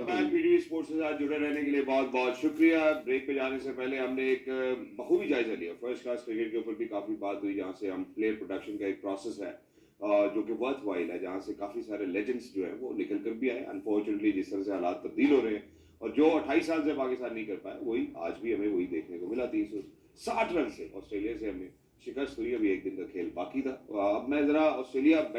Back PTV sports के साथ जुड़े रहने के लिए बहुत बहुत शुक्रिया। ब्रेक पे जाने से पहले हमने एक बखूबी जायजा लिया फर्स्ट क्लास क्रिकेट के ऊपर भी काफ़ी बात हुई, जहाँ से हम प्लेयर प्रोडक्शन का एक प्रोसेस है जो कि वर्थ वाइल है, जहाँ से काफ़ी सारे लेजेंड्स जो है वो निकल कर भी आए। अनफॉर्चुनेटली जिस तरह से हालात तब्दील हो रहे हैं और जो 28 साल से पाकिस्तान नहीं कर पाया, वही आज भी हमें वही देखने को मिला। 360 रन से ऑस्ट्रेलिया से हमें शिकस्त हुई। अभी एक दिन का खेल बाकी था। अब मैं जरा ऑस्ट्रेलियन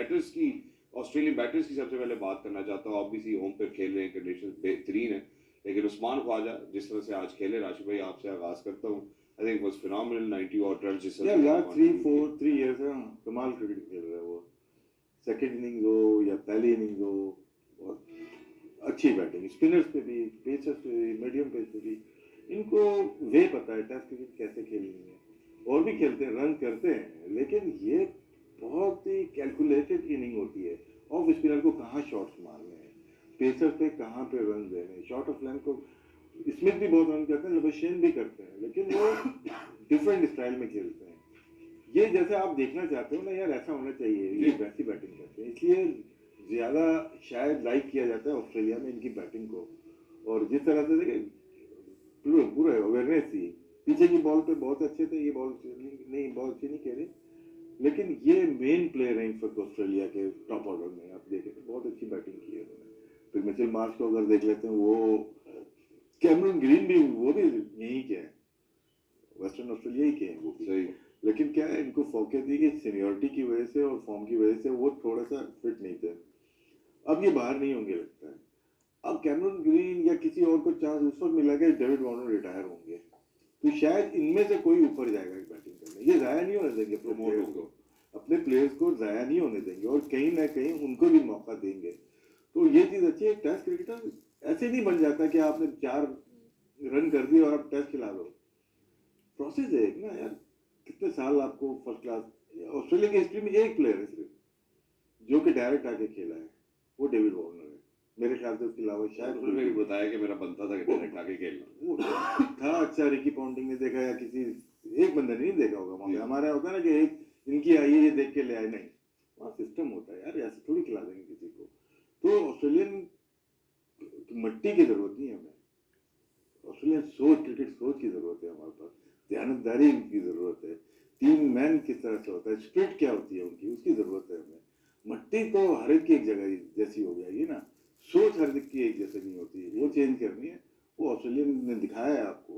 बैटर्स की सबसे पहले बात करना चाहता हूँ। ऑब्वियसली होम पे खेल रहे हैं, कंडीशन बेहतरीन है, लेकिन उस्मान ख्वाजा जिस तरह से आज खेले, राशिद भाई आपसे आगाज करता हूँ। आई थिंक वाज फिनोमिनल 90 और रन जिस तरह से लास्ट 3 इयर्स है कमाल क्रिकेट खेल रहा है वो। सेकंड इनिंग्स हो या पहली इनिंग्स हो, बहुत अच्छी बैटिंग, स्पिनर्स पे भी, पेसर्स पे भी, मीडियम पेस पे भी, इनको वे पता है टेस्ट क्रिकेट कैसे खेलनी है। और भी खेलते हैं, रन करते हैं, लेकिन ये बहुत ही कैलकुलेटेड इनिंग होती है। ऑफ स्पिनर को कहाँ शॉट्स मारने हैं, पेसर पे कहाँ पे रन देने हैं, शॉर्ट ऑफ लेंथ को स्मिथ भी बहुत रन करते हैं, लबशेन भी करते हैं, लेकिन वो डिफरेंट स्टाइल में खेलते हैं। ये जैसे आप देखना चाहते हो ना यार, ऐसा होना चाहिए, ये वैसी बैटिंग करते हैं, इसलिए ज़्यादा शायद लाइक किया जाता है ऑस्ट्रेलिया में इनकी बैटिंग को। और जिस तरह से देखिए पूरा अवेयरनेस थी, पीछे की बॉल पे बहुत अच्छे थे, ये बॉल नहीं, बॉल अच्छी नहीं खेले, लेकिन ये मेन प्लेयर हैं इस वक्त ऑस्ट्रेलिया के टॉप ऑर्डर में। आप देखें तो बहुत अच्छी बैटिंग की है उन्होंने। फिर मिचेल मार्श को अगर देख लेते हैं, वो कैमरून ग्रीन भी, वो भी यहीं के हैं, वेस्टर्न ऑस्ट्रेलिया ही के हैं वो भी। सही। लेकिन क्या है, इनको फोकस दी कि सीनियरिटी की वजह से और फॉर्म की वजह से वो थोड़ा सा फिट नहीं थे। अब ये बाहर नहीं होंगे लगता है। अब कैमरून ग्रीन या किसी और को चांस उस वक्त मिला कि डेविड वार्नर रिटायर होंगे, तो शायद इनमें से कोई ऊपर जाएगा बैटिंग करने। ये जाया नहीं होने देंगे अपने प्लेयर्स को जाया नहीं होने देंगे, और कहीं ना कहीं उनको भी मौका देंगे। तो ये चीज़ अच्छी है। टेस्ट क्रिकेटर ऐसे नहीं बन जाता कि आपने 4 रन कर दिए और आप टेस्ट खिला दो। प्रोसेस है एक ना यार, कितने साल आपको फर्स्ट क्लास। ऑस्ट्रेलिया की हिस्ट्री में एक प्लेयर है सिर्फ जो कि डायरेक्ट आके खेला है, वो डेविड वार्नर है मेरे ख्याल से। उसके अलावा शायद उन्होंने भी बताया कि मेरा बनता था कि डायरेक्ट आके खेलना वो था। अच्छा, रिकी पॉन्टिंग ने देखा या किसी एक बंदे ने नहीं देखा होगा वहाँ पे। हमारा होता है ना कि एक इनकी आई है ये देख के ले आए, नहीं, वहाँ सिस्टम होता है यार, ऐसे थोड़ी खिला देंगे किसी को। तो ऑस्ट्रेलियन मट्टी की जरूरत नहीं है हमें, ऑस्ट्रेलियन सोच, क्रिकेट सोच की जरूरत है हमारे पास, ध्यानदारी की जरूरत है, टीम मैन किस तरह से होता है, स्प्रिट क्या होती है उनकी, उसकी जरूरत है हमें। मट्टी तो हर एक की एक जगह जैसी हो जाएगी ना, सोच हर एक की एक जैसे नहीं होती है, वो चेंज करनी है। वो ऑस्ट्रेलियन ने दिखाया है आपको,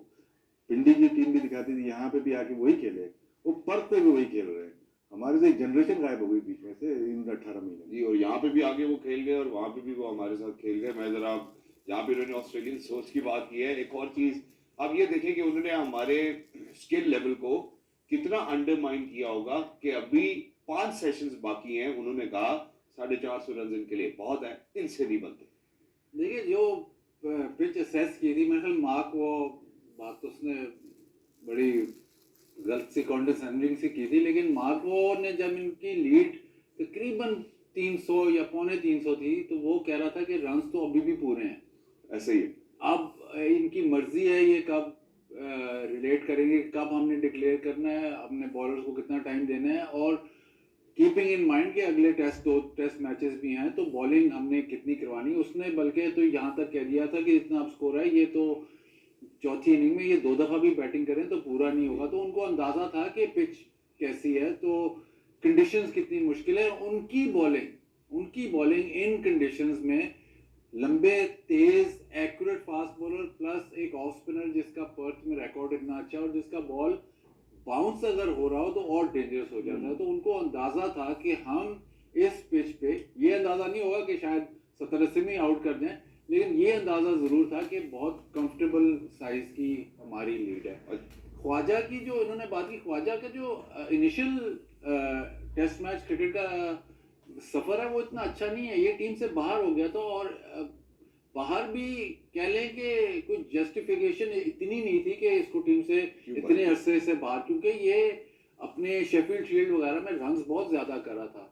पिंडी की टीम भी दिखाती थी, यहाँ पे भी आके वही खेले, वो पर्थ पे भी वही खेल रहे हैं। हमारे से एक जनरेशन गायब हो गई बीच में से इन 18 महीने जी, और यहाँ पे भी आगे वो खेल गए और वहां पे भी वो हमारे साथ खेल गए। मैं जरा यहाँ पे उन्होंने ऑस्ट्रेलियन सोच की बात की है। एक और चीज अब ये देखें कि उन्होंने हमारे स्किल लेवल को कितना अंडरमाइन किया होगा कि अभी 5 सेशंस बाकी हैं। उन्होंने कहा 450 रन इनके लिए बहुत है, इनसे नहीं बनते। देखिए, जो पिच असेस की थी, मेरे ख्याल मार्क, वो बात तो उसने बड़ी गलत सी कॉन्डेसेंडिंग सी की थी, लेकिन मार्क वो ने जब इनकी लीड तकरीबन 300 या पौने 300 थी, तो वो कह रहा था कि रन्स तो अभी भी पूरे हैं। ऐसे ही अब इनकी मर्जी है ये कब रिलेट करेंगे, कब हमने डिक्लेयर करना है, अपने बॉलर्स को कितना टाइम देना है, और कीपिंग इन माइंड के अगले दो टेस्ट मैचेस भी हैं, तो बॉलिंग हमने कितनी करवानी। उसने बल्कि तो यहाँ तक कह दिया था कि जितना अब स्कोर है, ये तो चौथी इनिंग में ये 2 दफ़ा भी बैटिंग करें तो पूरा नहीं होगा। तो उनको अंदाज़ा था कि पिच कैसी है, तो कंडीशंस कितनी मुश्किल है। उनकी बॉलिंग इन कंडीशंस में, लंबे तेज एक्यूरेट फास्ट बॉलर प्लस एक ऑफ स्पिनर जिसका पर्थ में रिकॉर्ड इतना अच्छा है, और जिसका बॉल बाउंस अगर हो रहा हो तो और डेंजरस हो जाता है। तो उनको अंदाजा था कि हम इस पिच पे, ये अंदाजा नहीं होगा कि शायद 70-80 में आउट कर जाएं, लेकिन ये अंदाजा जरूर था कि बहुत कंफर्टेबल साइज की हमारी लीड है। ख्वाजा की जो इन्होंने बात की, ख्वाजा का जो इनिशियल टेस्ट मैच क्रिकेट का सफर है वो इतना अच्छा नहीं है। ये टीम से बाहर हो गया था, और बाहर भी कह लें कि कुछ जस्टिफिकेशन इतनी नहीं थी कि इसको टीम से इतने अरसे से बाहर, क्योंकि ये अपने शेफील्ड शील्ड वगैरह में रन्स बहुत ज्यादा कर रहा था।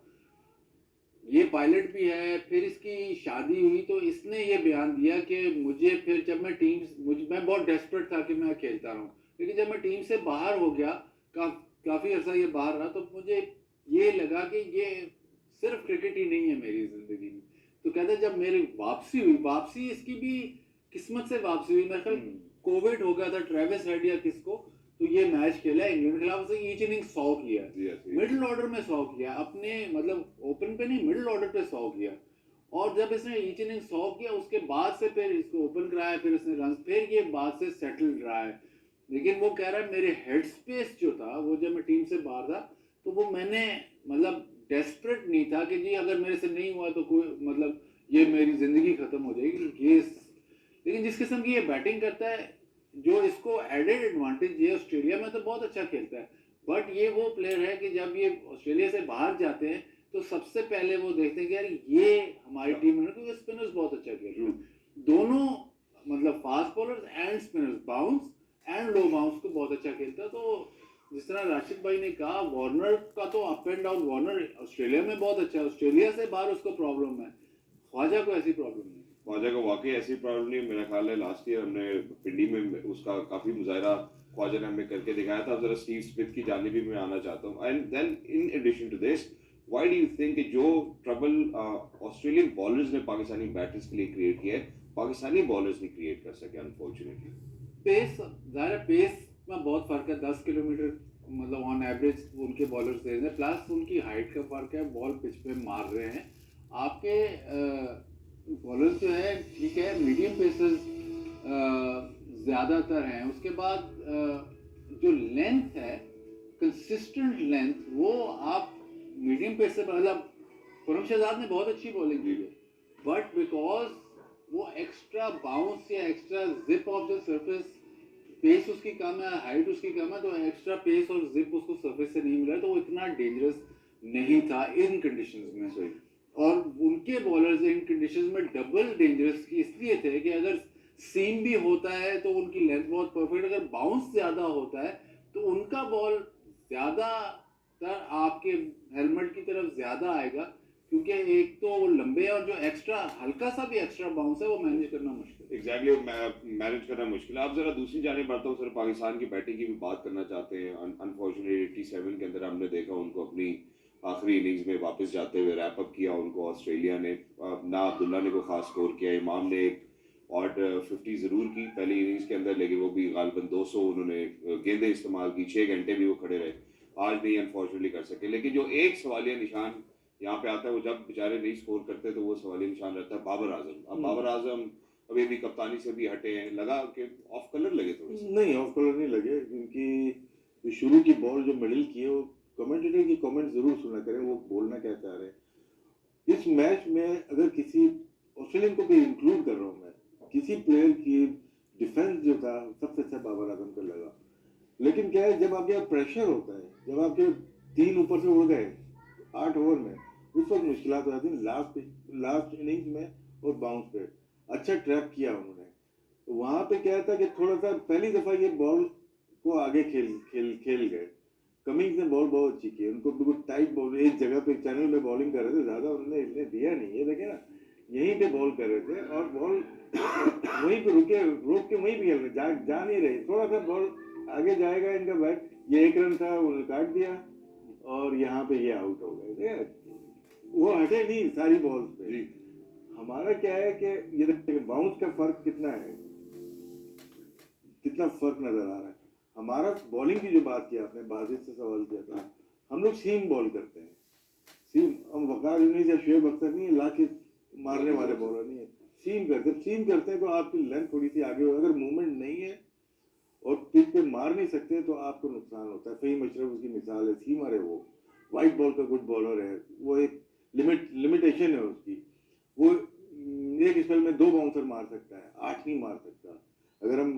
ये पायलट भी है, फिर इसकी शादी हुई तो इसने ये बयान दिया कि मुझे फिर जब मैं बहुत डेस्परेट था कि मैं खेलता रहूं, लेकिन जब मैं टीम से बाहर हो गया, काफी अर्सा ये बाहर रहा, तो मुझे ये लगा कि ये सिर्फ क्रिकेट ही नहीं है मेरी जिंदगी में। तो कहता है जब मेरी वापसी इसकी भी किस्मत से वापसी हुई, मेरे ख्याल कोविड हो गया था, ट्रेविस हेड या किसको, तो ये मैच खेला इंग्लैंड के खिलाफ, उसने ईच इनिंग 100 किया, मिडिल ऑर्डर में 100 किया, अपने मतलब ओपन पे नहीं मिडिल ऑर्डर पे 100 किया। और जब इसने ईच इनिंग 100 किया उसके बाद से फिर इसको ओपन कराया, फिर इसने रन, फिर ये बाद से सेटल रहा है। लेकिन वो कह रहा है मेरे हेड स्पेस जो था वो जब मैं टीम से बाहर था तो वो मैंने मतलब डेस्परेट नहीं था कि जी अगर मेरे से नहीं हुआ तो कोई मतलब ये मेरी जिंदगी खत्म हो जाएगी ये। लेकिन जिस किस्म की ये बैटिंग करता है, जो इसको एडेड एडवांटेज ये ऑस्ट्रेलिया में तो बहुत अच्छा खेलता है, बट ये वो प्लेयर है कि जब ये ऑस्ट्रेलिया से बाहर जाते हैं तो सबसे पहले वो देखते हैं कि यार ये हमारी टीम में, क्योंकि स्पिनर्स बहुत अच्छा खेल रहे हैं दोनों, मतलब fast bowlers and spinners, bounce and low bounce को बहुत अच्छा खेलता है। तो जिस तरह राशिद भाई ने कहा, वार्नर का तो up and down, Warner Australia में बहुत अच्छा है, ऑस्ट्रेलिया से बाहर उसको प्रॉब्लम है, ख्वाजा को ऐसी प्रॉब्लम नहीं। ख्वाजा को वाकई ऐसी प्रॉब्लम नहीं, मेरा ख्याल है लास्ट ईयर हमने पिंडी में उसका काफी मुजाहरा ख्वाजा ने हमें करके दिखाया था। जरा स्टीव स्मिथ की जानिब भी मैं आना चाहता हूँ। And then in addition to this, why do you think जो ट्रबल ऑस्ट्रेलियन बॉलर्स ने पाकिस्तानी बैटर्स के लिए क्रिएट किया है, पाकिस्तानी बॉलर्स नहीं क्रिएट कर सके अनफॉर्चुनेटली? पेस, ज़ाहिर पेस में बहुत फर्क है, 10 किलोमीटर मतलब ऑन एवरेज उनके बॉलर्स दे रहे हैं, प्लस उनकी हाइट का फर्क है, बॉल पिच पे मार रहे हैं। आपके बॉलर्स जो है ठीक है, मीडियम पेसर्स ज़्यादातर हैं, उसके बाद जो लेंथ है, कंसिस्टेंट लेंथ, वो आप मीडियम पेसर मतलब खुरम शहजाद ने बहुत अच्छी बॉलिंग की है, बट बिकॉज वो एक्स्ट्रा बाउंस या extra zip of the surface, pace उसकी कम है, हाइट उसकी कम है, तो एक्स्ट्रा पेस और जिप उसको सरफेस से नहीं मिला, तो वो इतना डेंजरस नहीं था इन कंडीशंस में। सही। और उनके बॉलर्स इन कंडीशंस में डबल डेंजरस इसलिए थे कि अगर सीम भी होता है तो उनकी लेंथ बहुत परफेक्ट, अगर बाउंस ज्यादा होता है तो उनका बॉल ज्यादातर आपके हेलमेट की तरफ ज्यादा आएगा, क्योंकि एक तो वो लंबे है और जो एक्स्ट्रा हल्का सा भी एक्स्ट्रा बाउंस है वो मैनेज करना मुश्किल है। एग्जैक्टली, मैनेज करना मुश्किल है। आप जरा दूसरी जानिब बढ़ता हूँ सर, पाकिस्तान की बैटिंग की भी बात करना चाहते हैं। अनफॉर्चुनेटली 87 के अंदर हमने देखा उनको अपनी आखिरी इनिंग्स में वापस जाते हुए रैप अप किया उनको ऑस्ट्रेलिया ने। ना अब्दुल्ला ने को खास स्कोर किया, इमाम ने एक ऑड 50 ज़रूर की पहली इनिंग्स के अंदर, लेकिन वो भी गालिबन 200 उन्होंने गेंदें इस्तेमाल की, 6 घंटे भी वो खड़े रहे, आज नहीं अनफॉर्चुनेटली कर सके। लेकिन जो एक सवालिया निशान यहाँ पे आता है, वो जब बेचारे नहीं स्कोर करते तो वो सवालिया निशान रहता है बाबर आजम। अब बाबर आजम अभी भी कप्तानी से भी हटे हैं, लगा कि ऑफ कलर लगे थोड़े से? नहीं, ऑफ कलर नहीं लगे, क्योंकि जो शुरू की बॉल जो मिडिल की है, वो कमेंटेटर की कमेंट जरूर सुना करें, वो बोलना क्या चाह रहे हैं। इस मैच में अगर किसी ऑस्ट्रेलियन को भी इंक्लूड कर रहा हूँ मैं, किसी प्लेयर की डिफेंस जो था सबसे अच्छा बाबर आजम का लगा। लेकिन क्या है, जब आपके यहाँ प्रेशर होता है, जब आपके 3 ऊपर से उड़ गए 8 ओवर में, उस वक्त मुश्किल हो जाती है। लास्ट इनिंग्स में और बाउंस पे अच्छा ट्रैप किया उन्होंने। तो वहां पे क्या था कि थोड़ा सा पहली दफा ये बॉल को आगे खेल गए। कमिंग्स ने बॉल बहुत अच्छी की, उनको बिल्कुल टाइट बॉल, एक जगह पे चैनल में बॉलिंग कर रहे थे, ज्यादा उन्होंने इसने दिया नहीं है, देखे ना, यहीं पे बॉल कर रहे थे और बॉल वहीं पे रोक के वहीं पे खेल रहे, जा नहीं रहे। थोड़ा सा बॉल आगे जाएगा इनका बैट, ये 1 रन था, उन्होंने काट दिया और यहाँ पे ये आउट हो गए। वो हटे नहीं सारी बॉल्स पे। हमारा क्या है कि ये देखिए बाउंस का फर्क कितना है, कितना फर्क नजर आ रहा है। हमारा बॉलिंग की जो बात की आपने, बाजिद से सवाल किया था, हम लोग सीम बॉल करते हैं। सीम, हम वकार यूनिस या शुएब अख्तर नहीं, लाके मारने वाले बॉलर नहीं है, सीम करते हैं तो आपकी लेंथ थोड़ी सी आगे हो, अगर मूवमेंट नहीं है और पिच पे मार नहीं सकते तो आपको नुकसान होता है। फहीम अशरफ उसकी मिसाल है, सीमर है, वो वाइट बॉल का गुड बॉलर है, वो एक लिमिटेशन है उसकी। वो एक स्पेल में 2 बाउंसर मार सकता है, 8 नहीं मार सकता। अगर हम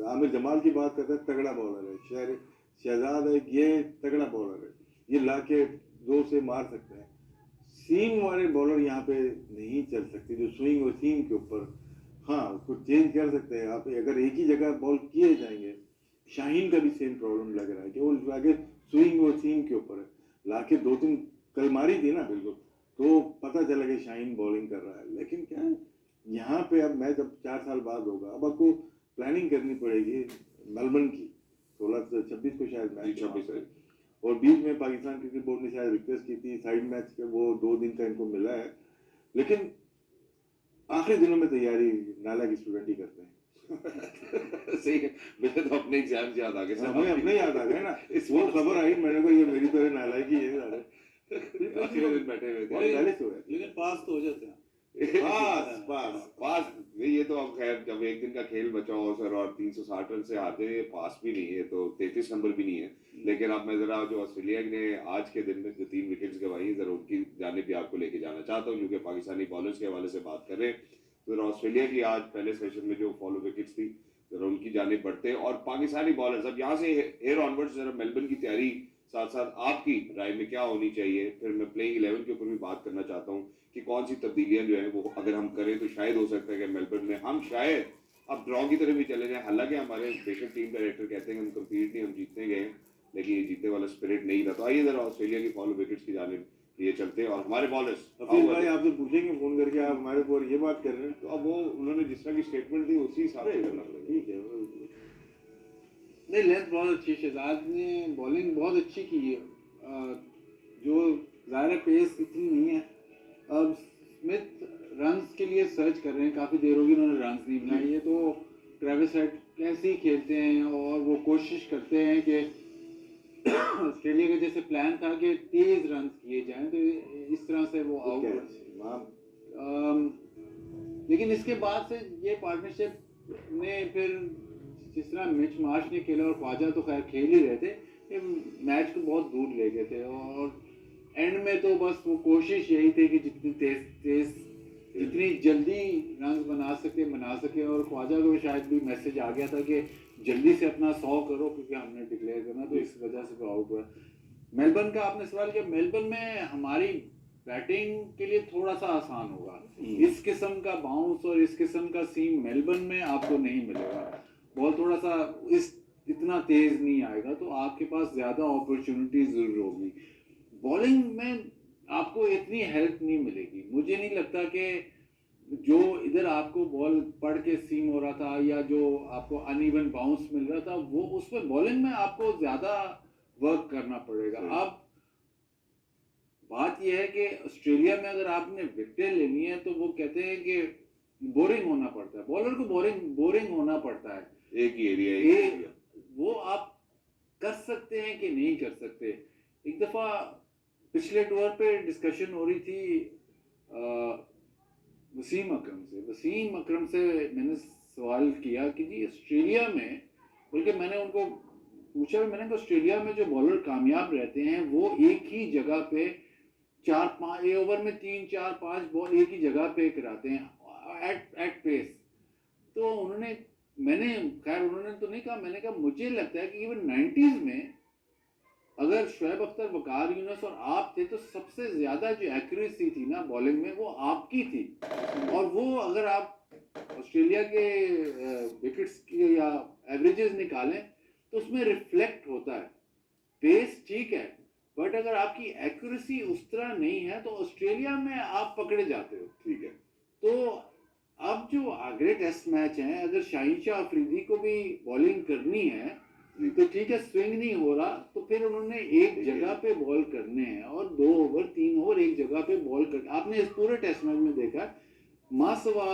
आमिर जमाल की बात करते हैं, तगड़ा बॉलर है, शहजाद है, ये तगड़ा बॉलर है, ये लाके 2 से मार सकते हैं। सीम वाले बॉलर यहाँ पे नहीं चल सकते, जो स्विंग और सीम के ऊपर, हाँ उसको चेंज कर सकते हैं आप, अगर एक ही जगह बॉल किए जाएंगे। शाहीन का भी सेम प्रॉब्लम लग रहा है कि वो लाके स्विंग और सीम के ऊपर है, लाके 2-3 कल मारी थी ना, बिल्कुल, तो पता चला कि शाहीन बॉलिंग कर रहा है। लेकिन क्या है, यहाँ पे अब मैच अब 4 साल बाद होगा, अब आपको प्लानिंग करनी पड़ेगी मेलबर्न की, 16 से 26 को शायद मैच, 26 है। और बीच में पाकिस्तान क्रिकेट बोर्ड ने शायद रिक्वेस्ट की थी साइड मैच के, वो 2 दिन का इनको मिला है। लेकिन आखिरी दिनों में तैयारी नाला की स्टूडेंट ही करते हैं। सही है, मुझे तो अपने एग्जाम्स याद आ गए सर। हमें अपने याद आ गए ना, इस वो बात से। खबर आई, मैंने कहा ये मेरी तरह नालायकी है सारे। आखिरी दिन बैठे हुए बहुत थे। पहले से हुआ लेकिन पास तो हो जाते हैं। पास पास पास नहीं, ये तो अब खैर जब एक दिन का खेल बचा हो सर और 360 रन से हारते हैं, पास भी नहीं है, तो 33 नंबर भी नहीं है। लेकिन अब मैं जरा जो ऑस्ट्रेलिया ने आज के दिन में जो 3 विकेट्स गंवाई जरा उनकी जानिब भी आपको लेके जाना चाहता हूँ, क्योंकि पाकिस्तानी बॉलर्स के हवाले से बात कर रहे हैं तो जरा ऑस्ट्रेलिया की आज पहले सेशन में जो फॉलो विकेट्स थी जरा उनकी जानिब बढ़ते हैं। और पाकिस्तानी बॉलर्स अब यहाँ से हेयर ऑनवर्ड्स जरा मेलबर्न की तैयारी साथ साथ आपकी राय में क्या होनी चाहिए, फिर मैं प्लेइंग 11 के ऊपर भी बात करना चाहता हूँ कि कौन सी तब्दीलियां जो है वो अगर हम करें तो शायद हो सकता है कि मेलबर्न में हम शायद अब ड्रॉ की तरफ भी चले जाएं। हालांकि हमारे बेशक टीम डायरेक्टर कहते हैं कि हम कम्पीट नहीं, हम जीतने गए, लेकिन ये जीतने वाला स्पिरिट नहीं था। तो आइए जरा ऑस्ट्रेलिया की फॉलो विकेट्स की जानिब ये चलते हैं और हमारे बॉलर्स हफीज भाई आपसे पूछेंगे फोन करके, आप हमारे ऊपर ये बात कर रहे हैं। तो अब वो उन्होंने जिस तरह की स्टेटमेंट दी उसी हिसाब से करना पड़ेगा। ठीक है, नहीं, लेंथ बहुत अच्छी, शहजाद ने बॉलिंग बहुत अच्छी की है। जो ज़ाहिर पेस इतनी नहीं है। अब स्मिथ रन्स के लिए सर्च कर रहे हैं, काफ़ी देर होगी उन्होंने रन्स नहीं बनाई है, तो ट्रेविस हेड कैसे ही खेलते हैं और वो कोशिश करते हैं कि ऑस्ट्रेलिया का जैसे प्लान था कि 23 रन किए जाएं, तो इस तरह से वो आउट लेकिन इसके बाद से ये पार्टनरशिप ने फिर जिस तरह मिच मार्श ने खेला और ख्वाजा तो खैर खेल ही रहे थे, ये मैच को बहुत दूर ले गए थे और एंड में तो बस वो कोशिश यही थी कि जितनी तेज जितनी जल्दी रन बना सके और ख्वाजा को भी शायद भी मैसेज आ गया था कि जल्दी से अपना 100 करो क्योंकि हमने डिक्लेयर करना, तो इस वजह से वो आउट हुआ। मेलबर्न का आपने सवाल किया, मेलबर्न में हमारी बैटिंग के लिए थोड़ा सा आसान होगा। इस किस्म का बाउंस और इस किस्म का सीम मेलबर्न में आपको नहीं मिलेगा। बॉल थोड़ा सा इतना तेज नहीं आएगा, तो आपके पास ज्यादा अपॉर्चुनिटी जरूर होगी। बॉलिंग में आपको इतनी हेल्प नहीं मिलेगी। मुझे नहीं लगता कि जो इधर आपको बॉल पड़ के सीम हो रहा था या जो आपको अनइवन बाउंस मिल रहा था, वो उसमें बॉलिंग में आपको ज्यादा वर्क करना पड़ेगा। अब बात यह है कि ऑस्ट्रेलिया में अगर आपने विकेट लेनी है तो वो कहते हैं कि बोरिंग होना पड़ता है, बॉलर को बोरिंग होना पड़ता है। एक ही एरिया वो आप कर सकते हैं कि नहीं कर सकते। एक दफा पिछले टूर पे डिस्कशन हो रही थी वसीम अकरम से मैंने सवाल किया कि जी ऑस्ट्रेलिया में, बल्कि मैंने उनको पूछा, मैंने कहा ऑस्ट्रेलिया में जो बॉलर कामयाब रहते हैं वो एक ही जगह पे 4-5 ओवर में 3-4-5 बॉल एक ही जगह पे कराते हैं एट पेस। तो उन्होंने तो नहीं कहा, मैंने कहा मुझे लगता है कि इवन 90s में अगर शुएब अख्तर, वकार यूनुस और आप थे तो सबसे ज्यादा जो एक्यूरेसी थी ना बॉलिंग में वो आपकी थी। और वो अगर आप ऑस्ट्रेलिया के विकेट्स के या एवरेजेस निकालें तो उसमें रिफ्लेक्ट होता है। पेस ठीक है, बट अगर आपकी एक्यूरेसी उस तरह नहीं है तो ऑस्ट्रेलिया में आप पकड़े जाते हो। ठीक है, तो अब जो अगले टेस्ट मैच हैं, अगर शाहीन शाह अफरीदी को भी बॉलिंग करनी है तो ठीक है, स्विंग नहीं हो रहा तो फिर उन्होंने एक जगह पे बॉल करने हैं और 2 ओवर 3 ओवर एक जगह पे बॉल कर। आपने इस पूरे टेस्ट मैच में देखा मासवा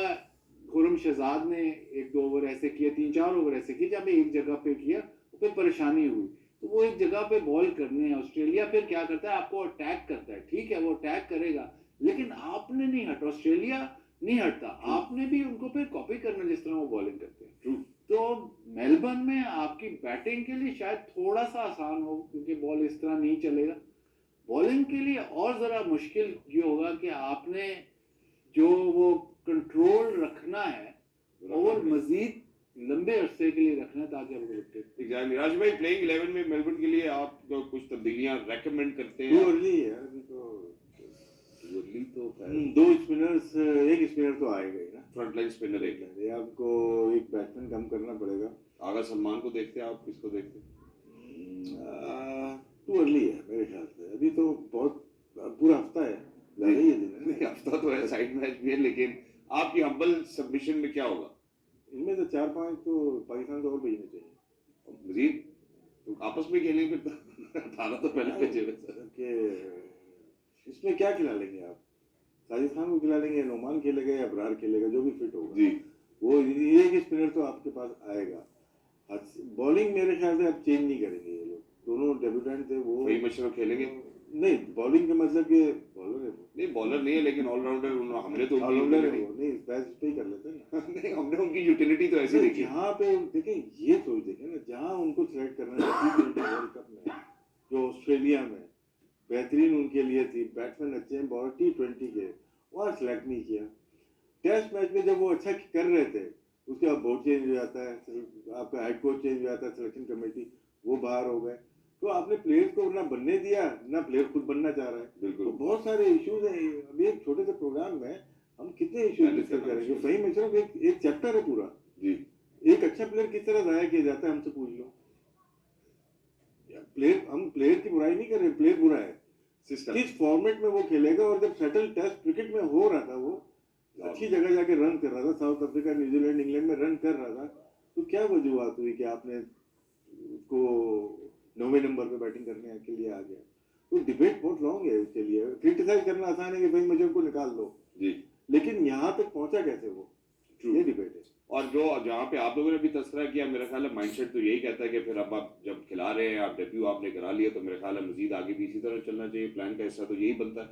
खुरम शहजाद ने 1-2 ओवर ऐसे किए, 3-4 ओवर ऐसे किए जब एक जगह पे किया तो फिर परेशानी हुई। तो वो एक जगह पे बॉल करने हैं। ऑस्ट्रेलिया फिर क्या करता है, आपको अटैक करता है। ठीक है, वो अटैक करेगा लेकिन आपने नहीं हटा, ऑस्ट्रेलिया नहीं हटता, आपने भी उनको फिर कॉपी करना जिस तरह वो बॉलिंग करते हैं। तो मेलबर्न में आपकी बैटिंग के लिए शायद थोड़ा सा आसान हो क्योंकि बॉल इस तरह नहीं चलेगा। बॉलिंग के लिए और जरा मुश्किल ये होगा कि आपने जो वो कंट्रोल रखना है और मजीद लंबे अरसे के लिए रखना है ताकि आपको विकेट। एग्जैक्टली। राज भाई, प्लेइंग 11 में मेलबर्न के लिए आप तो कुछ तब्दीलियां रेकमेंड करते हैं? अर्ली है अभी तो, अर्ली तो 2 स्पिनर्स, एक स्पिनर तो आएगा ही ना, फ्रंटलाइन स्पिनर एक ये आपको एक बैट्समैन कम करना पड़ेगा। आगा सलमान को देखते हैं, आप किसको देखते हैं? टू अर्ली है मेरे ख्याल से, अभी तो बहुत पूरा हफ्ता है, ज़्यादा ही दिन है। नहीं, हफ्ता तो है, साइड मैच भी है, लेकिन आपकी हम्बल सबमिशन में क्या होगा? इनमें से 4-5 तो पाकिस्तान को और भेजने चाहिए। मजीद तो आपस में खेलेंगे फिर 18 तो पहले भेजे हुए सर। कि इसमें क्या खिला लेंगे आप, साजिद खान को खिला लेंगे, नोमान खेलेगा या अबरार खेलेगा, जो भी फिट होगा जी वो ये कि स्पिनर तो आपके पास आएगा। बॉलिंग मेरे ख्याल से अब चेंज नहीं करेंगे ये लोग, दोनों डेब्यूटेंट थे वो। वही मशरफ खेलेंगे। नहीं बॉलिंग के मतलब कि बॉलर है वो, नहीं बॉलर नहीं है लेकिन ऑलराउंडर हमने तो उनकी ऑलराउंडर है utility- वो, नहीं बैट्स पे ही कर लेते हैं ना। नहीं हमने उनकी यूटिलिटी तो ऐसी नहीं, देखी। जहाँ पे देखें ये सोच देखें ना, जहाँ उनको सिलेक्ट करना है T20 वर्ल्ड कप में, जो ऑस्ट्रेलिया में बेहतरीन उनके लिए थी, बैट्समैन अच्छे हैं, बॉलर T20 के, वहाँ सिलेक्ट नहीं किया। टेस्ट मैच में जब वो अच्छा कर रहे थे, उसके बाद बोर्ड चेंज हो जाता है, आपका हेड कोच चेंज हो जाता है, सिलेक्शन कमेटी वो बाहर हो गए, तो आपने प्लेयर्स को ना बनने दिया, ना प्लेयर खुद बनना चाह रहा है। बिल्कुल। तो बहुत सारे इश्यूज हैं। अभी एक छोटे से प्रोग्राम में हम कितने इश्यूज डिस्कस करेंगे। फहीम अशरफ एक चैप्टर है पूरा। जी एक अच्छा प्लेयर किस तरह जाया किया जाता है, हमसे पूछ लो। प्लेयर, हम प्लेयर की बुराई नहीं कर रहे, प्लेयर बुरा है, सिस्टम किस फॉर्मेट में वो खेलेगा। और जब सेटल टेस्ट क्रिकेट में हो रहा था, वो अच्छी जगह जाके रन कर रहा था, साउथ अफ्रीका, न्यूजीलैंड, इंग्लैंड में रन कर रहा था, तो क्या वजूहत हुई कि आपने उसको 9वें नंबर पे बैटिंग करने के लिए आ गया। तो डिबेट बहुत लॉन्ग है उसके लिए। क्रिटिसाइज करना आसान है कि भाई मुझे उनको निकाल दो, जी लेकिन यहाँ तक पहुंचा कैसे वो, ये डिबेट है। और जो जहाँ पे आप लोगों ने भी तस्करा किया, मेरा ख्याल है माइंडसेट तो यही कहता है कि फिर अब आप जब खिला रहे हैं, आप डेब्यू आपने करा लिया, तो मेरा ख्याल है मजीद आगे भी इसी तरह चलना चाहिए। प्लान का हिस्सा तो यही बनता है,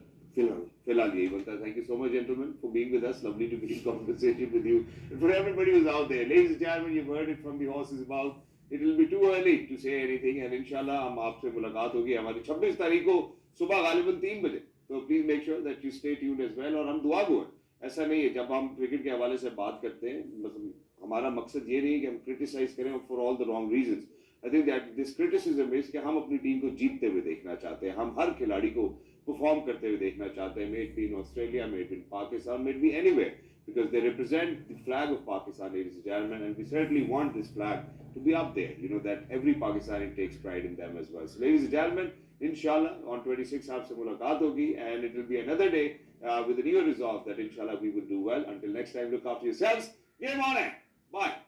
फिलहाल यही बनता है। Thank you so much gentleman for being with us, lovely to be in conversation with you for everybody who's out there, ladies and gentlemen, you've heard it from the horse's mouth. It will be too early to say anything and इंशाल्लाह हम आपसे मुलाकात होगी हमारी 26 तारीख को सुबह गालिबन 3 बजे। तो please make sure that you stay tuned as well. और हम दुआ गो हैं, ऐसा नहीं है जब हम क्रिकेट के हवाले से बात करते हैं, मतलब हमारा मकसद ये नहीं है कि हम क्रिटिसाइज करें for all the wrong reasons. I think that this criticism is कि हम अपनी टीम को जीतते हुए देखना चाहते हैं, हम हर खिलाड़ी को परफॉर्म करते हुए देखना चाहते हैं, may it be in Australia, may it be in Pakistan, may it be anywhere, because they represent the flag of Pakistan, ladies and gentlemen, and we certainly want this flag to be up there, you know, that every Pakistani takes pride in them as well. So ladies and gentlemen, inshallah on 26 aapse mulaqat hogi, and it will be another day with a new resolve that inshallah we will do well. Until next time, look after yourselves. Game on it. Bye.